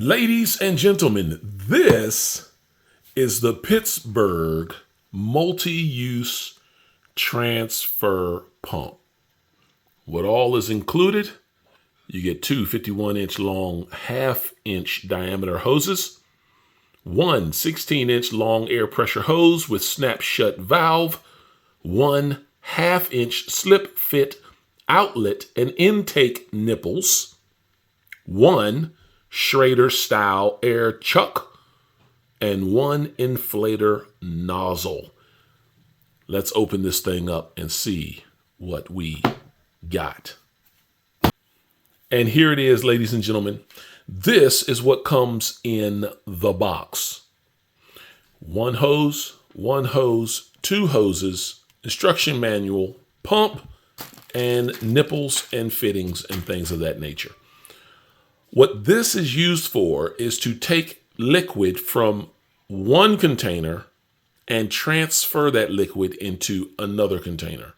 Ladies and gentlemen, this is the Pittsburgh Multi-Use Transfer Pump. What all is included? You get two 51-inch long, half-inch diameter hoses, one 16-inch long air pressure hose with snap-shut valve, one half-inch slip-fit outlet and intake nipples, one Schrader-style air chuck, and one inflator nozzle. Let's open this thing up and see what we got. And here it is, ladies and gentlemen. This is what comes in the box. One hose, two hoses, instruction manual, pump, and nipples and fittings and things of that nature. What this is used for is to take liquid from one container and transfer that liquid into another container.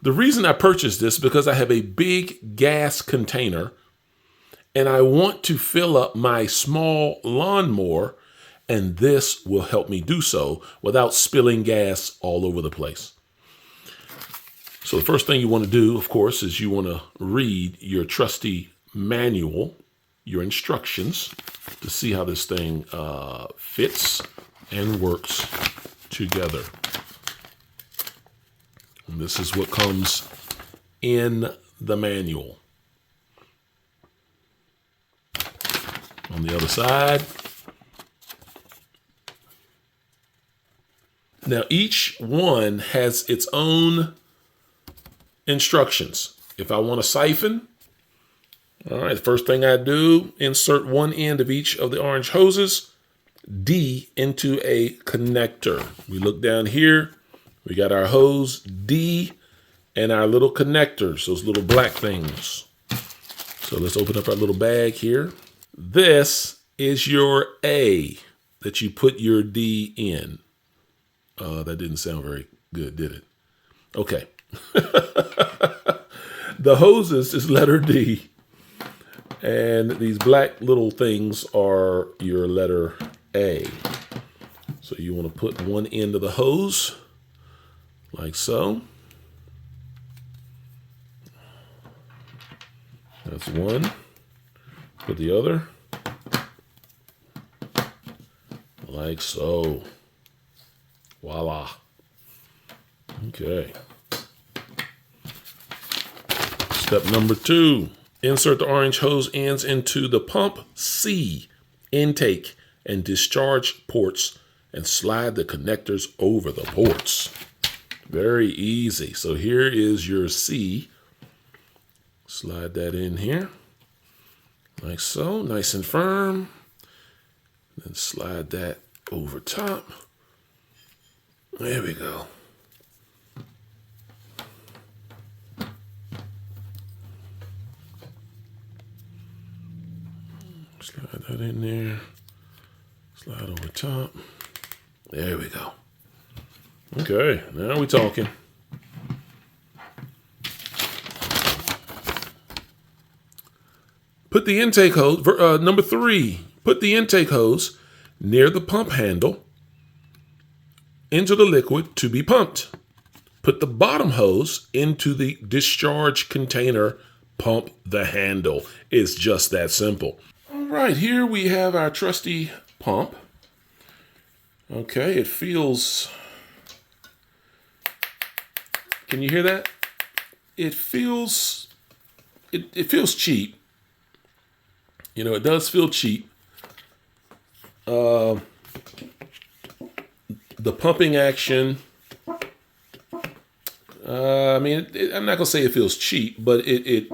The reason I purchased this is because I have a big gas container and I want to fill up my small lawnmower, and this will help me do so without spilling gas all over the place. So the first thing you want to do, of course, is you want to read your trusty manual, your instructions, to see how this thing fits and works together. And this is what comes in the manual. On the other side. Now each one has its own instructions. If I want a siphon, all right, the first thing I do, insert one end of each of the orange hoses, D into a connector. We look down here, we got our hose D and our little connectors, those little black things. So let's open up our little bag here. This is your A that you put your D in. That didn't sound very good, did it? Okay. The hoses is letter D. And these black little things are your letter A. So you want to put one end of the hose like so. That's one. Put the other like so. Voila. Okay. Step number 2. Insert the orange hose ends into the pump C intake and discharge ports and slide the connectors over the ports. Very easy. So here is your C. Slide that in here like so, nice and firm. Then slide that over top. There we go. Slide that in there. Slide over top. There we go. Okay, now we're talking. Put the intake hose, number 3, put the intake hose near the pump handle into the liquid to be pumped. Put the bottom hose into the discharge container, pump the handle. It's just that simple. All right, here we have our trusty pump. Okay, it feels, can you hear that? It feels cheap. You know, it does feel cheap. The pumping action, I mean, I'm not gonna say it feels cheap, but it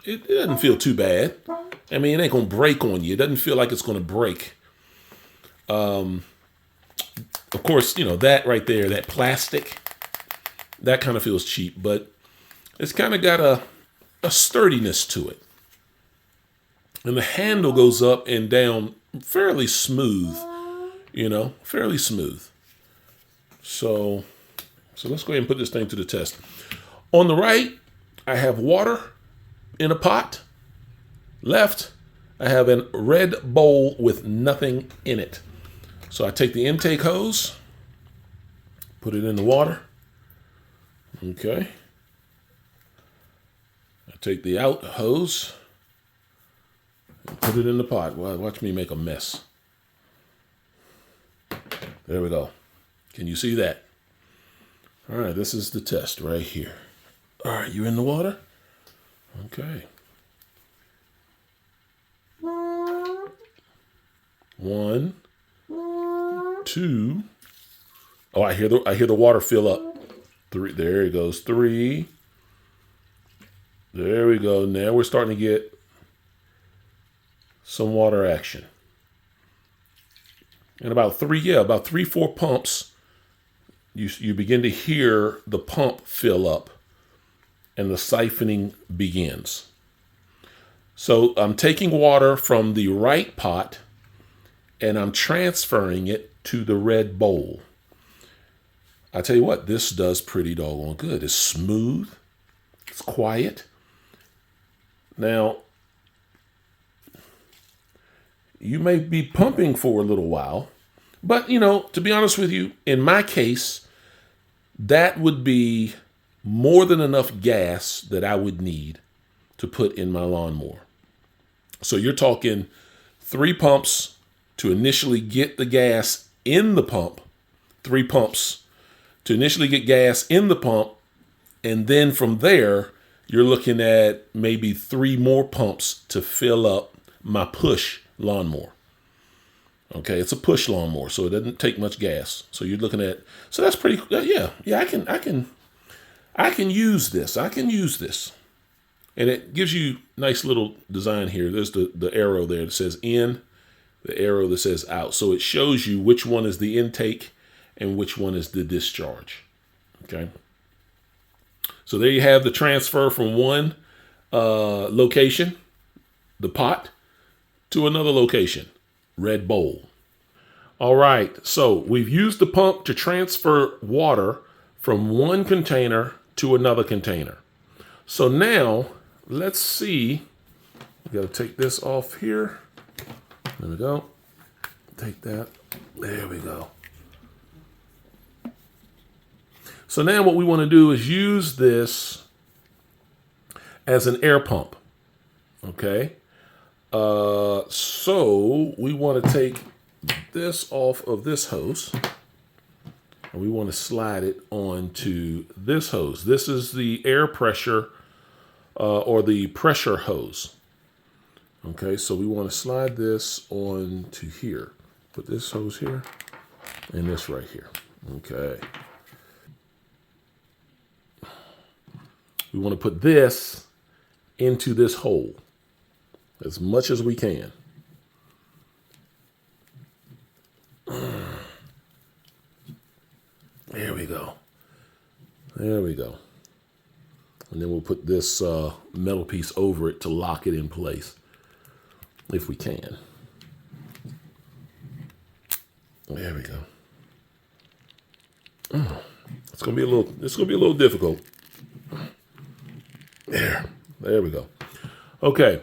doesn't feel too bad. I mean, it ain't gonna break on you. It doesn't feel like it's gonna break. Of course, you know, that right there, that plastic, that kind of feels cheap, but it's kind of got a sturdiness to it. And the handle goes up and down fairly smooth, you know, fairly smooth. So let's go ahead and put this thing to the test. On the right, I have water in a pot. Left, I have a red bowl with nothing in it. So I take the intake hose, put it in the water. Okay. I take the out hose and put it in the pot. Well, watch me make a mess. There we go. Can you see that? All right, this is the test right here. All right, you in the water? Okay. 1, 2. Oh, I hear the water fill up. 3. There it goes. 3. There we go. Now we're starting to get some water action. And about 3, 4 pumps, you begin to hear the pump fill up and the siphoning begins. So I'm taking water from the right pot and I'm transferring it to the red bowl. I tell you what, this does pretty doggone good. It's smooth. It's quiet. Now, you may be pumping for a little while, but, to be honest with you, in my case, that would be more than enough gas that I would need to put in my lawnmower. So you're talking 3 pumps to initially get the gas in the pump, 3 pumps to initially get gas in the pump, and then from there, you're looking at maybe 3 more pumps to fill up my push lawnmower. Okay, it's a push lawnmower, so it doesn't take much gas. So you're looking at, so that's pretty, yeah, I can use this. I can use this. And it gives you nice little design here. There's the arrow there that says in, the arrow that says out. So it shows you which one is the intake and which one is the discharge. Okay. So there you have the transfer from one location, the pot, to another location, red bowl. All right, so we've used the pump to transfer water from one container to another container. So now let's see, we got to take this off here. There we go. Take that. There we go. So now what we want to do is use this as an air pump. Okay. So we want to take this off of this hose and we want to slide it onto this hose. This is the air pressure or the pressure hose. Okay, so we want to slide this onto here. Put this hose here and this right here. Okay. We want to put this into this hole as much as we can. There we go. There we go. And then we'll put this metal piece over it to lock it in place, if we can. There we go. It's gonna be a little difficult. There we go. Okay.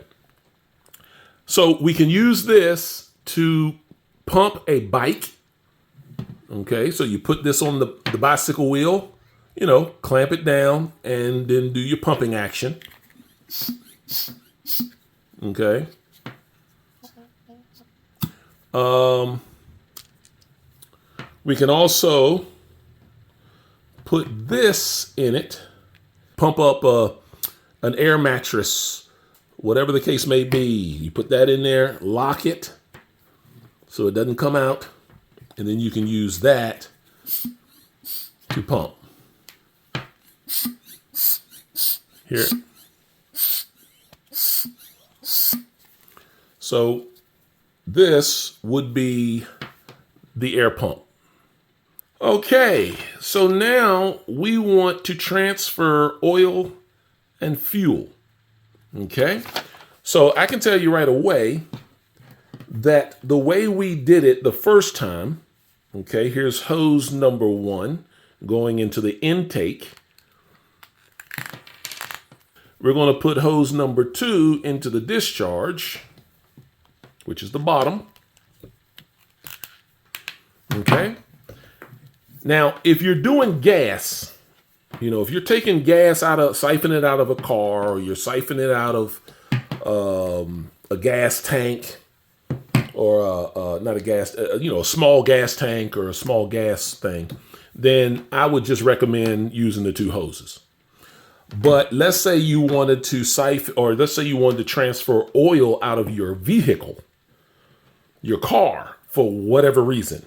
So we can use this to pump a bike. Okay, so you put this on the bicycle wheel, clamp it down and then do your pumping action. Okay. We can also put this in it, pump up an air mattress, whatever the case may be. You put that in there, lock it so it doesn't come out, and then you can use that to pump. Here. So this would be the air pump. Okay, so now we want to transfer oil and fuel. Okay, so I can tell you right away that the way we did it the first time, okay, here's hose number 1 going into the intake. We're going to put hose number 2 into the discharge. which is the bottom. Okay. Now, if you're doing gas, if you're taking gas siphoning it out of a car, or you're siphoning it out of a gas tank, or not a gas, a small gas tank or a small gas thing, then I would just recommend using the two hoses. But let's say you wanted to siphon, or let's say you wanted to transfer oil out of your vehicle, your car, for whatever reason.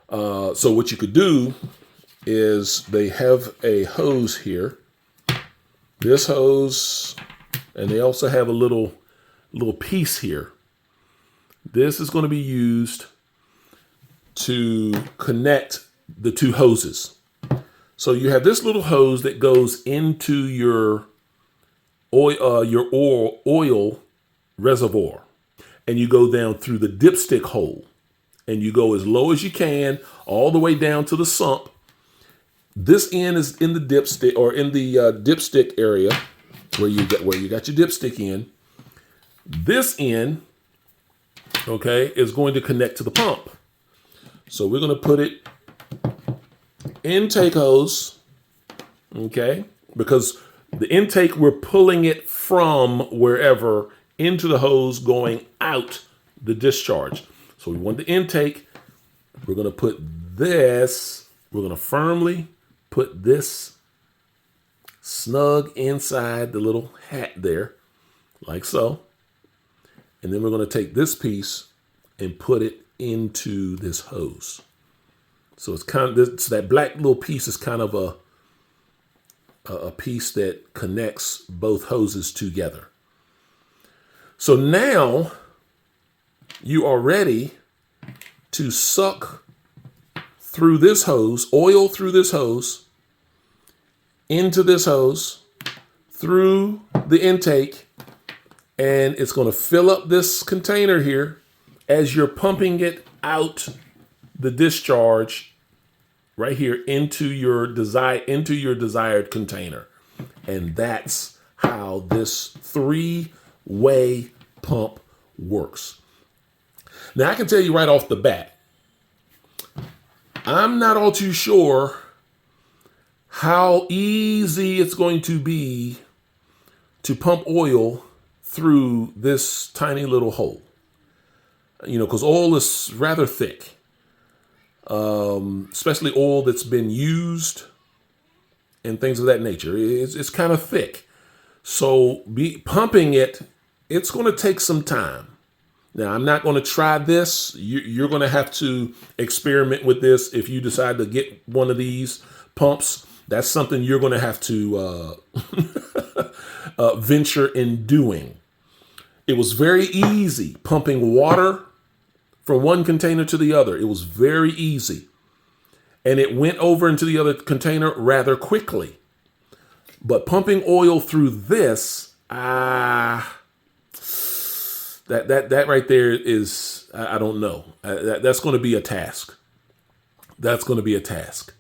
So what you could do is they have a hose here, this hose, and they also have a little piece here. This is going to be used to connect the two hoses. So you have this little hose that goes into your oil reservoir, and you go down through the dipstick hole, and you go as low as you can, all the way down to the sump. This end is in the dipstick, or in the dipstick area where you got your dipstick in. This end, okay, is going to connect to the pump. So we're going to put it intake hose, okay, because the intake, we're pulling it from wherever into the hose going out the discharge. So we want the intake. We're going to put this, we're going to firmly put this snug inside the little hat there, like so. And then we're going to take this piece and put it into this hose. So it's kind of, so that black little piece is kind of a piece that connects both hoses together. So now you are ready to suck through this hose, oil through this hose, into this hose, through the intake, and it's going to fill up this container here as you're pumping it out the discharge right here into your desired container. And that's how this 3-way pump works. Now I can tell you right off the bat, I'm not all too sure how easy it's going to be to pump oil through this tiny little hole. Because oil is rather thick, especially oil that's been used and things of that nature. It's kind of thick. So pumping it, it's going to take some time. Now, I'm not going to try this. You're going to have to experiment with this. If you decide to get one of these pumps, that's something you're going to have to venture in doing. It was very easy pumping water from one container to the other. It was very easy. And it went over into the other container rather quickly. But pumping oil through this, that right there is, I don't know. That's going to be a task. That's going to be a task.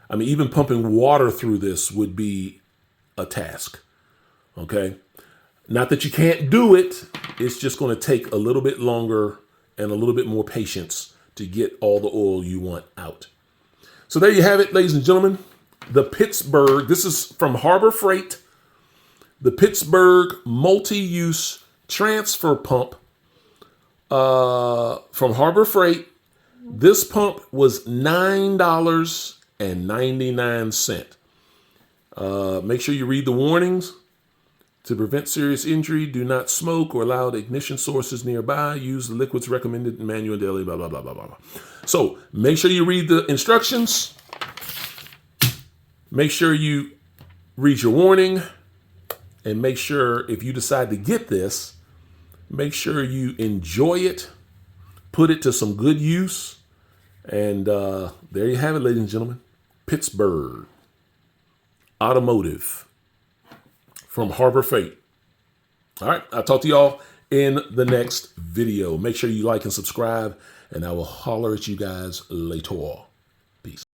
I mean, even pumping water through this would be a task. Okay. Not that you can't do it. It's just going to take a little bit longer and a little bit more patience to get all the oil you want out. So there you have it, ladies and gentlemen. The Pittsburgh, this is from Harbor Freight, the Pittsburgh Multi-Use Transfer Pump from Harbor Freight. This pump was $9.99. Make sure you read the warnings. To prevent serious injury, do not smoke or allow the ignition sources nearby. Use the liquids recommended in manual daily, blah, blah, blah, blah, blah. So make sure you read the instructions. Make sure you read your warning. And make sure if you decide to get this, make sure you enjoy it. Put it to some good use. And there you have it, ladies and gentlemen. Pittsburgh Automotive from Harbor Freight. All right, I'll talk to y'all in the next video. Make sure you like and subscribe, and I will holler at you guys later. Peace.